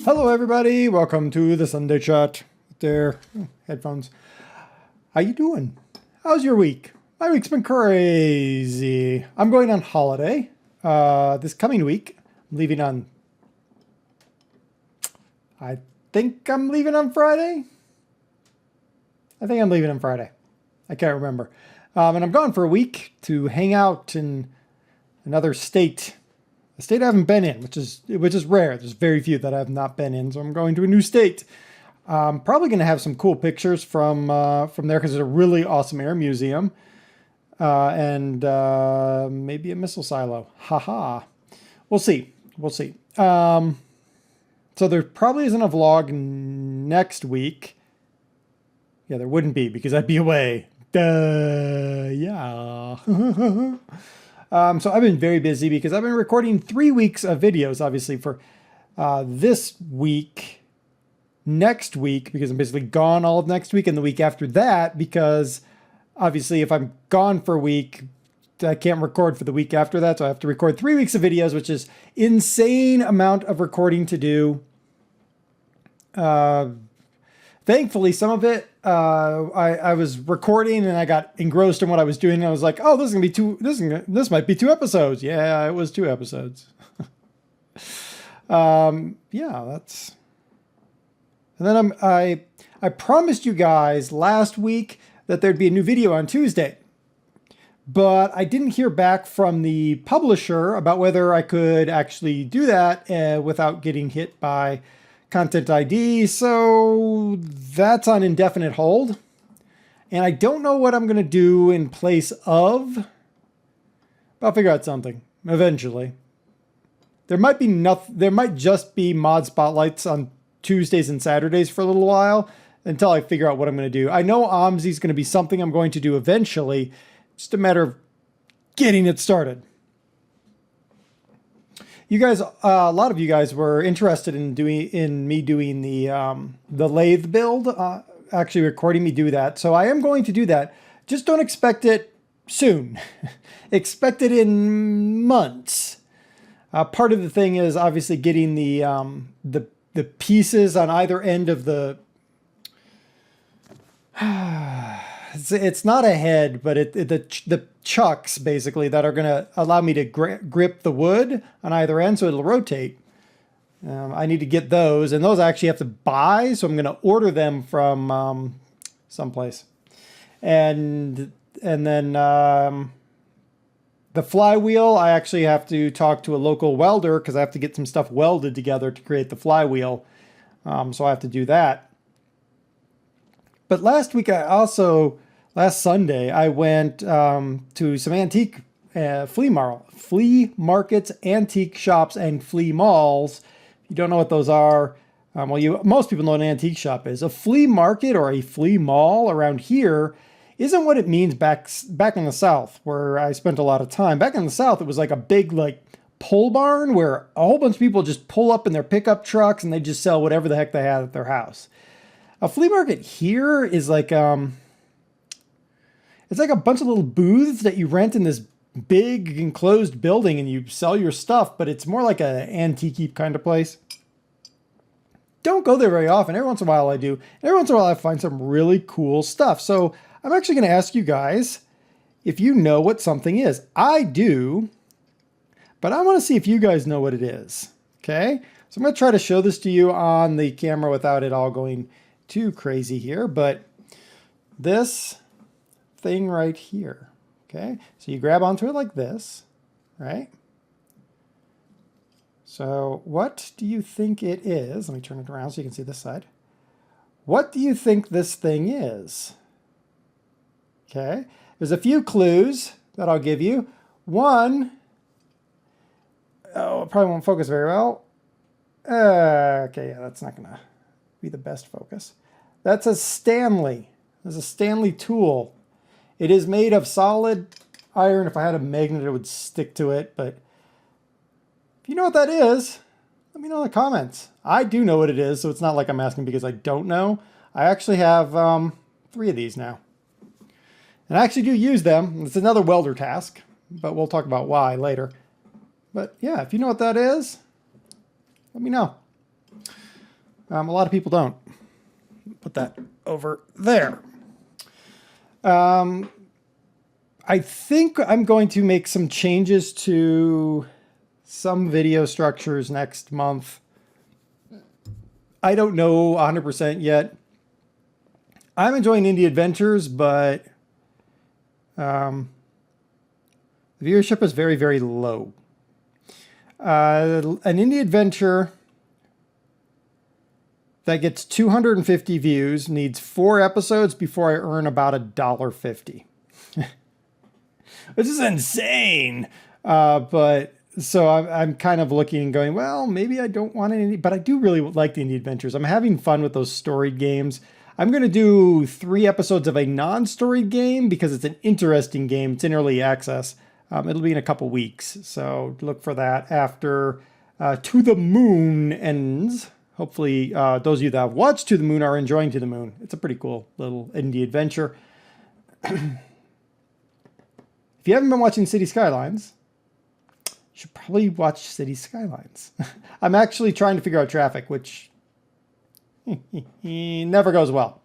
Hello everybody, welcome to the Sunday chat with their headphones. How you doing? How's your week? My week's been crazy. I'm going on holiday this coming week. I'm leaving on, I think I'm leaving on Friday. I think I'm leaving on Friday. I can't remember. And I'm gone for a week to hang out in another state. A state I haven't been in, which is rare. There's very few that I have not been in, so I'm going to a new state. I'm probably going to have some cool pictures from there because it's a really awesome air museum, and maybe a missile silo. Haha. We'll see. We'll see. So there probably isn't a vlog next week. Yeah, there wouldn't be because I'd be away. Yeah. So I've been very busy because I've been recording 3 weeks of videos, obviously, for this week, next week, because I'm basically gone all of next week, and the week after that, because obviously if I'm gone for a week, I can't record for the week after that, so I have to record 3 weeks of videos, which is insane amount of recording to do. Thankfully, some of it, I was recording and I got engrossed in what I was doing. And I was like, oh, this is gonna be this might be 2 episodes. Yeah, it was 2 episodes. Yeah, that's. And then I promised you guys last week that there'd be a new video on Tuesday, but I didn't hear back from the publisher about whether I could actually do that without getting hit by Content ID, so that's on indefinite hold. And I don't know what I'm going to do in place of, but I'll figure out something eventually. There might be nothing, there might just be mod spotlights on Tuesdays and Saturdays for a little while until I figure out what I'm going to do. I know OMSI is going to be something I'm going to do eventually, just a matter of getting it started. You guys, a lot of you guys were interested in me doing the lathe build, actually recording me do that. So I am going to do that. Just don't expect it soon. Expect it in months. Part of the thing is obviously getting the pieces on either end of the. It's not a head, but the chucks basically that are going to allow me to grip the wood on either end so it'll rotate. I need to get those, and those I actually have to buy, so I'm going to order them from someplace. And then the flywheel, I actually have to talk to a local welder because I have to get some stuff welded together to create the flywheel. So I have to do that. But last week, last Sunday, I went to some antique flea markets, antique shops, and flea malls. If you don't know what those are, most people know what an antique shop is. A flea market or a flea mall around here isn't what it means back in the South, where I spent a lot of time. Back in the South, it was like a big pole barn where a whole bunch of people just pull up in their pickup trucks and they just sell whatever the heck they had at their house. A flea market here is like, it's like a bunch of little booths that you rent in this big enclosed building and you sell your stuff, but it's more like an antique kind of place. Don't go there very often. Every once in a while I do. Every once in a while I find some really cool stuff. So I'm actually going to ask you guys if you know what something is. I do, but I want to see if you guys know what it is. Okay? So I'm going to try to show this to you on the camera without it all going too crazy here, but this thing right here, okay? So you grab onto it like this, right? So what do you think it is? Let me turn it around so you can see this side. What do you think this thing is? Okay, there's a few clues that I'll give you. One, oh, it probably won't focus very well. Okay, yeah, that's not gonna be the best focus. That's a Stanley. There's a Stanley tool. It is made of solid iron. If I had a magnet, it would stick to it. But if you know what that is, let me know in the comments. I do know what it is, so it's not like I'm asking because I don't know. I actually have 3 of these now. And I actually do use them. It's another welder task. but we'll talk about why later. But yeah, if you know what that is, let me know. A lot of people don't. Put that over there. I think I'm going to make some changes to some video structures next month. I don't know 100% yet. I'm enjoying Indie Adventures, but the viewership is very, very low. An indie adventure that gets 250 views needs 4 episodes before I earn about $1.50. Which is insane. But so I'm kind of looking and going, well, maybe I don't want any, but I do really like the indie adventures. I'm having fun with those storied games. I'm going to do 3 episodes of a non-storied game because it's an interesting game. It's in early access. It'll be in a couple weeks, so look for that after To the Moon ends. Hopefully, those of you that have watched To the Moon are enjoying To the Moon. It's a pretty cool little indie adventure. If you haven't been watching City Skylines, you should probably watch City Skylines. I'm actually trying to figure out traffic, which never goes well.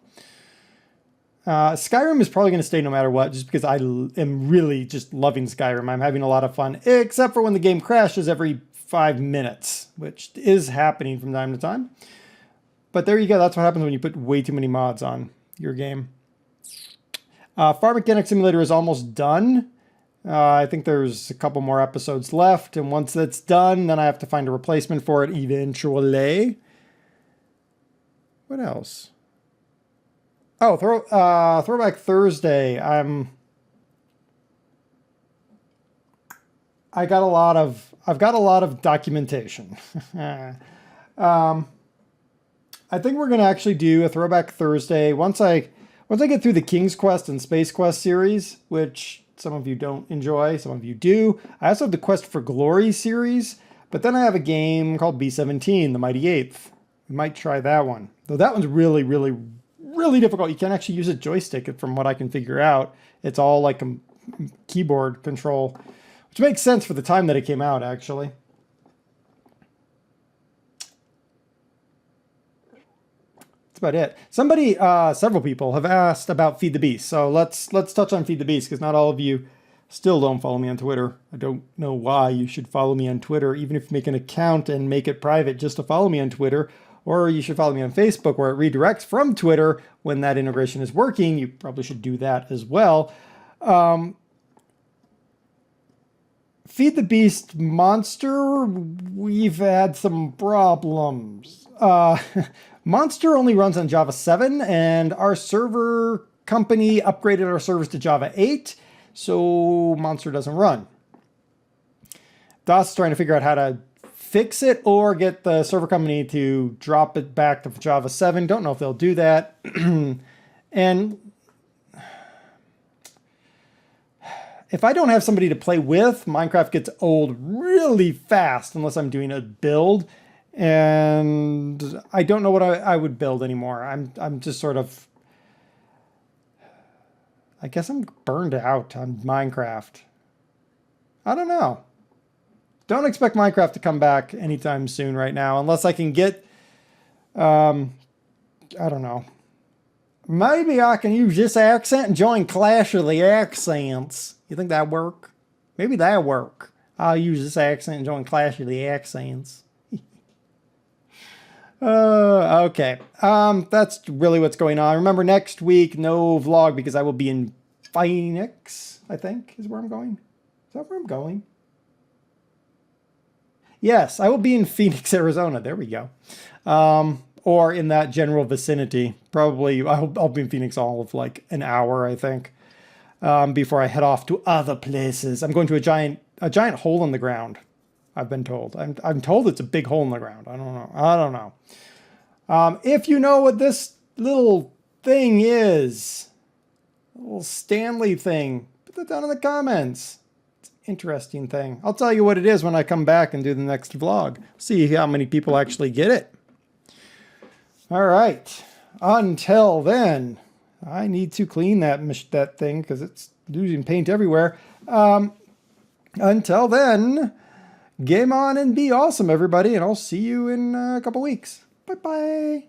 Skyrim is probably going to stay no matter what, just because I am really just loving Skyrim. I'm having a lot of fun, except for when the game crashes every 5 minutes, which is happening from time to time. But there you go. That's what happens when you put way too many mods on your game. Farm Mechanic Simulator is almost done. I think there's a couple more episodes left, and once that's done, then I have to find a replacement for it eventually. What else? Oh, Throwback Thursday. I've got a lot of documentation. I think we're going to actually do a Throwback Thursday once I get through the King's Quest and Space Quest series, which some of you don't enjoy, some of you do. I also have the Quest for Glory series, but then I have a game called B-17, The Mighty Eighth. We might try that one. Though that one's really, really, really difficult. You can't actually use a joystick from what I can figure out. It's all like a keyboard control, which makes sense for the time that it came out, actually. That's about it. Somebody, several people have asked about Feed the Beast. So let's touch on Feed the Beast, because not all of you still don't follow me on Twitter. I don't know why you should follow me on Twitter, even if you make an account and make it private just to follow me on Twitter. Or you should follow me on Facebook, where it redirects from Twitter when that integration is working. You probably should do that as well. Feed the Beast Monster, we've had some problems. Monster only runs on Java 7, and our server company upgraded our servers to Java 8, so Monster doesn't run. DOS is trying to figure out how to fix it or get the server company to drop it back to Java 7. Don't know if they'll do that. And if I don't have somebody to play with, Minecraft gets old really fast unless I'm doing a build. And I don't know what I would build anymore. I'm just sort of, I guess I'm burned out on Minecraft. I don't know. Don't expect Minecraft to come back anytime soon right now, unless I can get, I don't know. Maybe I can use this accent and join Clash of the Accents. You think that'd work? Maybe that'd work. I'll use this accent and join Clash of the Accents. Okay. That's really what's going on. Remember, next week, no vlog because I will be in Phoenix, I think, is where I'm going. Is that where I'm going? Yes, I will be in Phoenix, Arizona. There we go. Or in that general vicinity. Probably, I'll be in Phoenix all of like an hour, I think, before I head off to other places. I'm going to a giant hole in the ground, I've been told. I'm told it's a big hole in the ground. I don't know. If you know what this little thing is, a little Stanley thing, put that down in the comments. Interesting thing. I'll tell you what it is when I come back and do the next vlog. See how many people actually get it. All right. Until then, I need to clean that thing because it's losing paint everywhere. Until then, game on and be awesome, everybody, and I'll see you in a couple weeks. Bye-bye.